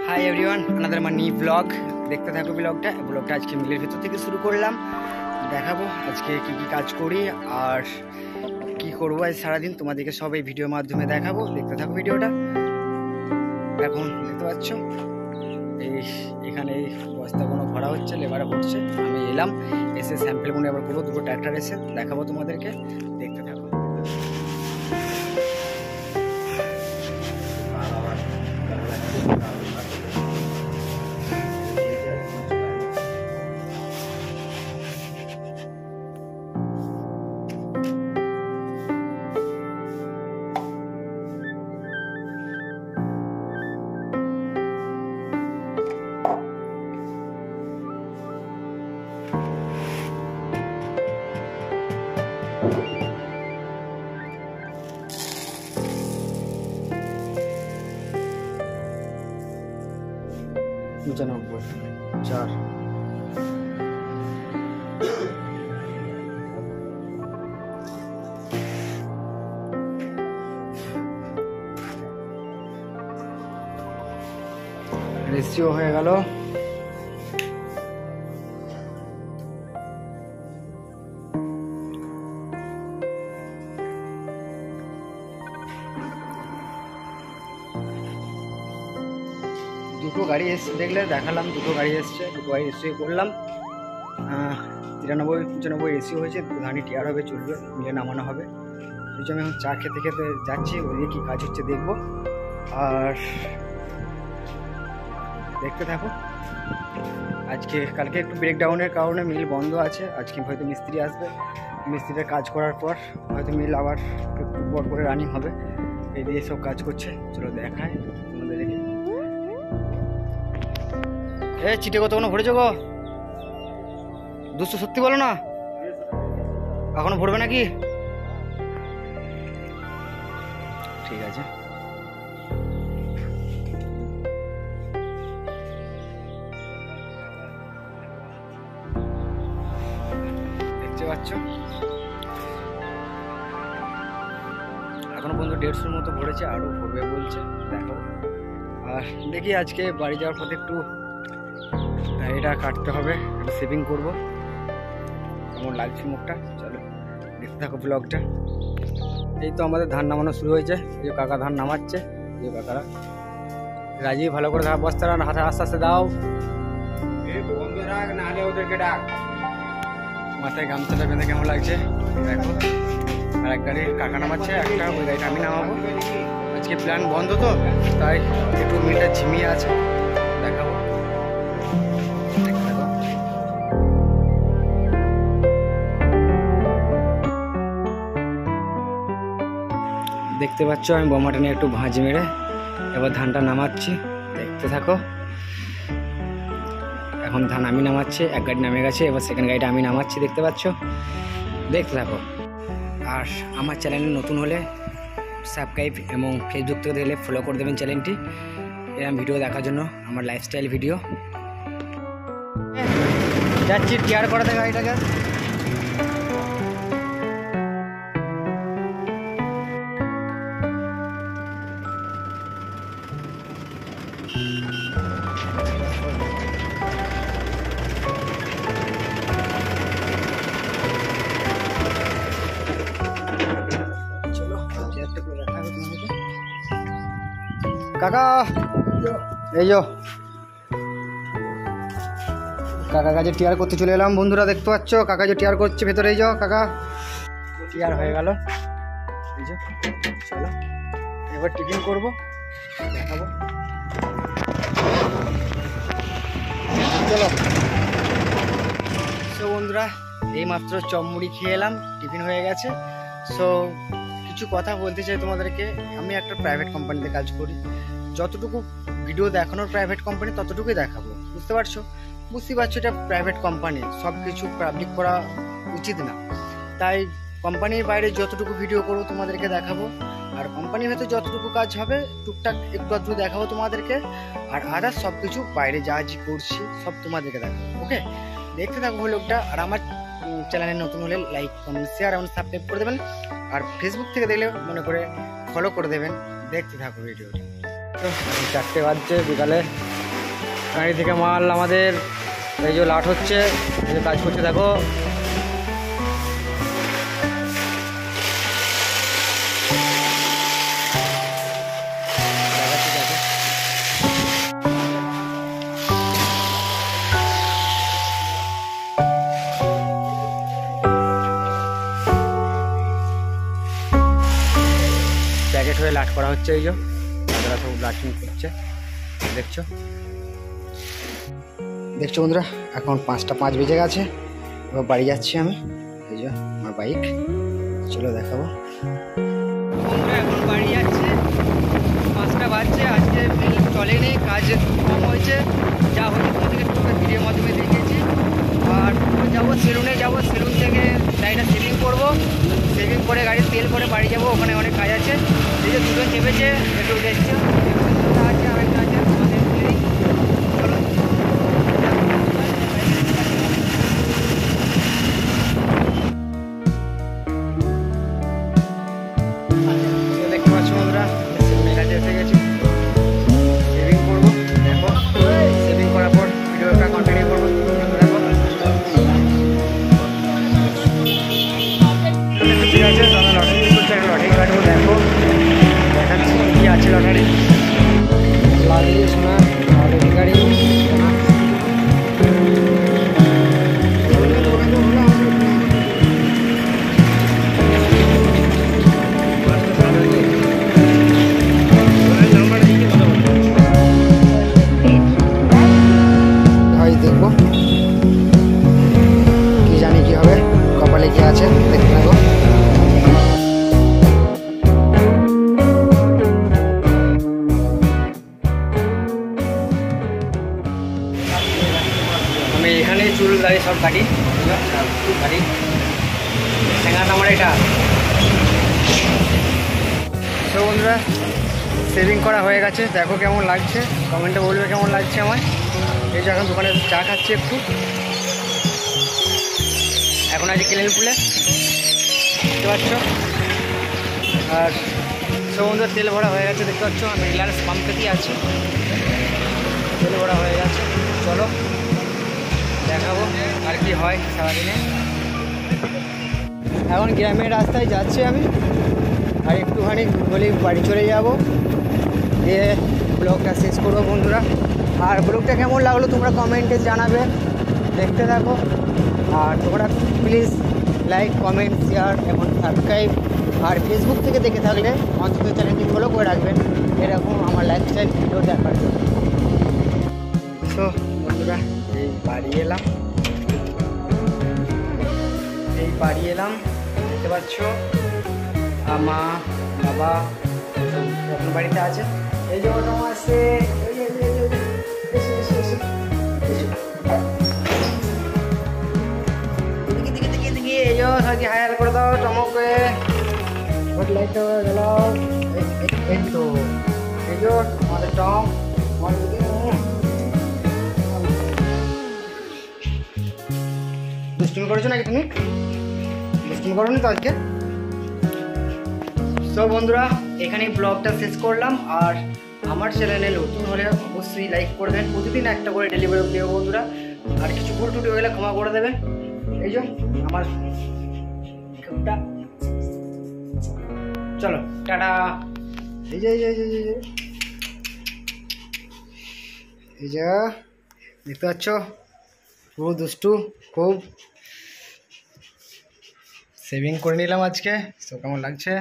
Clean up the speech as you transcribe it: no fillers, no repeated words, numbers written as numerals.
Hi everyone, another মানি blog. দেখতে থাকো ব্লগটা আজকে মিলের ভেতর থেকে শুরু করলাম। দেখাবো আজকে কি কি কাজ করি আর কি করবো আজ সারাদিন, তোমাদেরকে সব এই ভিডিওর মাধ্যমে দেখাবো। দেখতে থাকো ভিডিওটা। এখন দেখতে পাচ্ছ এখানে এই বস্তাগুলো ভরা হচ্ছে, লেবারে পড়ছে। আমি এলাম, এসে স্যাম্পেলগুলো এবার করবো। দুটো ট্র্যাক্টর এসে দেখাবো তোমাদেরকে, দেখতে থাকো। চার রেসিও হয়ে গেল। দুটো গাড়ি এসছে, দেখলে দেখালাম। দুটো গাড়ি এসছে, দুটো গাড়ি এসে করলাম। 93-95 রেসিও হয়েছে। ধানি টিয়ার হবে, চলবে, মিলে নামানো হবে। ওই জন্য আমি এখন চা খেতে খেতে যাচ্ছি, ওইদিকে কী কাজ হচ্ছে দেখবো। আর দেখতে থাকো। কালকে একটু ব্রেকডাউনের কারণে মিল বন্ধ আছে। আজকে হয়তো মিস্ত্রি আসবে, মিস্ত্রিটা কাজ করার পর হয়তো মিল আবার একটু পর করে রানিং হবে। এই দিয়ে সব কাজ করছে, চলো দেখায় তোমাদেরকে। চিটে কতক্ষণ ভরেছো গো? 200 সত্যি বলো না, এখনো ভরবে নাকি? ঠিক আছে। দেখতে পাচ্ছ এখনো পর্যন্ত 150-র মতো ভরেছে, আরো ভরবে বলছে, দেখো। আর দেখি আজকে বাড়ি যাওয়ার পথে একটু এটা কাটতে হবে, একটু সেভিং করবো। কেমন লাগছে মুখটা, চলো দেখতে থাকো ব্লগটা। এই তো আমাদের ধান নামানো শুরু হয়েছে। এই কাকা ধান নামাচ্ছে, এই কাকারা রাজি। ভালো করে ধান বস্তারা হাতে আস্তে আস্তে দাও, ওদেরকে ডাক। মাথায় গামছাটা বেঁধে কেমন লাগছে দেখো। আর এক গাড়ি কাকা নামাচ্ছে, একটা ওই গাড়িটা আমি নামাবো। আজকে প্ল্যান বন্ধ তো, তাই একটু মিলটা ঝিমিয়ে আছে, দেখাবো। দেখতে পাচ্ছ আমি বোমাটা নিয়ে একটু ভাঁজ মেরে এবার ধানটা নামাচ্ছি, দেখতে থাকো। এখন ধান আমি নামাচ্ছি, এক গাড়ি নামে গেছে, এবার সেকেন্ড গাড়িটা আমি নামাচ্ছি, দেখতে পাচ্ছ, দেখতে থাকো। আর আমার চ্যানেলে নতুন হলে সাবস্ক্রাইব এবং ফেসবুক থেকে দেখলে ফলো করে দেবেন চ্যানেলটি, এরকম ভিডিও দেখার জন্য, আমার লাইফস্টাইল ভিডিও। যাচ্ছি টিয়ার করাতে গাড়িটাকে। কাকা এই যো, কাকা কাজে টিয়ার করতে চলে এলাম। বন্ধুরা দেখতে পাচ্ছ কাকা যে টিয়ার করছে ভেতরে। এই যো কাকা, টিয়ার হয়ে গেল। এই যে চলো এবার টিফিন করবো, দেখাবো, চলো। সো বন্ধুরা এইমাত্র চপমুড়ি খেয়ে এলাম, টিফিন হয়ে গেছে। সো কিছু কথা বলতে চাই তোমাদেরকে। আমি একটা প্রাইভেট কোম্পানিতে কাজ করি। যতটুকু ভিডিও দেখানোর প্রাইভেট কোম্পানি ততটুকুই দেখাবো, বুঝতে পারছো? এটা প্রাইভেট কোম্পানি, সব কিছু পাবলিক করা উচিত না। তাই কোম্পানির বাইরে যতটুকু ভিডিও করবো তোমাদেরকে দেখাবো, আর কোম্পানির ভেতরে যতটুকু কাজ হবে টুকটাক একটু আধটু দেখাবো তোমাদেরকে। আর আদার্স সব কিছু বাইরে যা করছি সব তোমাদেরকে দেখাবো। ওকে, দেখতে থাকো ব্লগটা। আর আমার চ্যানেলে নতুন হলে লাইক, কমেন্ট, শেয়ার এবং সাবস্ক্রাইব করে দেবেন। আর ফেসবুক থেকে দেখলে মনে করে ফলো করে দেবেন। দেখতে থাকো ভিডিওটা। 4টে বাজছে বিকালে। গাড়ি থেকে মাল আমাদের এই যে লাট হচ্ছে, এই যে কাজ করছে দেখো। প্যাকেট হয়ে লাট করা হচ্ছে, এই যে দাদারা সব লাটিং করছে দেখছো দেখছো বন্ধুরা। এখন 5টা 5 বেজে গেছে, এবার বাড়ি যাচ্ছি আমি। এই যে আমার বাইক, চলো দেখাবো। এখন বাড়ি যাচ্ছে, 5টা বাজছে। আজকে মিল চলেনি, কাজ কম হয়েছে, যা হয়েছে তোমাদেরকে ভিডিওর মাধ্যমে দেখিয়েছি। আর যাবো সেলুনে, যাবো সেলুন থেকে গাড়িটা সেভিং করবো, সেভিং করে গাড়ির তেল করে বাড়ি যাবো, ওখানে অনেক কাজ আছে। এই যে দুজন চেপেছে, একটু দেখছো আছে, আরেকটা আছে আমাদের চলো। দেখতে পাচ্ছ বন্ধুরা, সেলুনের কাছে এসে গেছি, সেভিং করবো। দেখো সেভিং করার পর ভিডিওটা কন্টিনিউ করবো, দেখো ঠিক আছে। তো আমরা লটারি করছি, একটা লটারি কাটবো, দেখো দেখাচ্ছি কী আছে লটারি। লাল সোনা লটারি গাড়ি দেখবো, কি জানি কি হবে, কপালে কি আছে দেখতে থাকো। আমি এখানে চুল দাড়ি সব কাটি, কাটি ঠেঙাটা আমার এটা। তো বন্ধুরা সেভিং করা হয়ে গেছে, দেখো কেমন লাগছে, কমেন্টে বলবে কেমন লাগছে আমার। এই যে এখন দোকানে চা খাচ্ছি একটু, এখন আছে কেনেল পুলে, দেখতে পাচ্ছ। আর তো বন্ধুরা তেল ভরা হয়ে গেছে, দেখতে পাচ্ছ। আমি রিলায়েন্স পাম্পেতেই আছি, তেল ভরা হয়ে গেছে। চলো দেখাবো আর কি হয় সারাদিনে। এখন গ্রামের রাস্তায় যাচ্ছি আমি, আর একটুখানি হলেই বাড়ি চলে যাব, দিয়ে ব্লগটা শেষ করবো বন্ধুরা। আর ব্লগটা কেমন লাগলো তোমরা কমেন্টে জানাবে, দেখতে থাকো। আর তোমরা প্লিজ লাইক কমেন্ট শেয়ার এবং সাবস্ক্রাইব, আর ফেসবুক থেকে দেখে থাকলে অন্তত চ্যানেলটি ফলো করে রাখবেন এরকম আমার লাইফস্টাইল ভিডিও দেখার জন্য। তো বন্ধুরা এই বাড়ি এলাম, দেখতে পাচ্ছ মা বাবা যখন বাড়িতে আছে। এই যে ওটা আছে, হায়ার করে দাও টমকে, লাইটটা গেল। এই তো এই যে আমাদের টম, দুষ্টুমি করেছো নাকি তুমি? দুষ্টুমি করো নি তো আজকে? তো বন্ধুরা এখানেই ব্লগটা শেষ করলাম। আর আমার চ্যানেলে নতুন হলে অবশ্যই লাইক করবেন, প্রতিদিন একটা করে ডেলিভারি দেবো বন্ধুরা। আর কিছু ভুল টুটি হলে ক্ষমা করে দেবেন। এই যে আমার চলো টাটা। এই যে এই যে দেখতে পাচ্ছ পুরো দুষ্টু, খুব সেভিং করে নিলাম আজকে। তো কেমন লাগছে?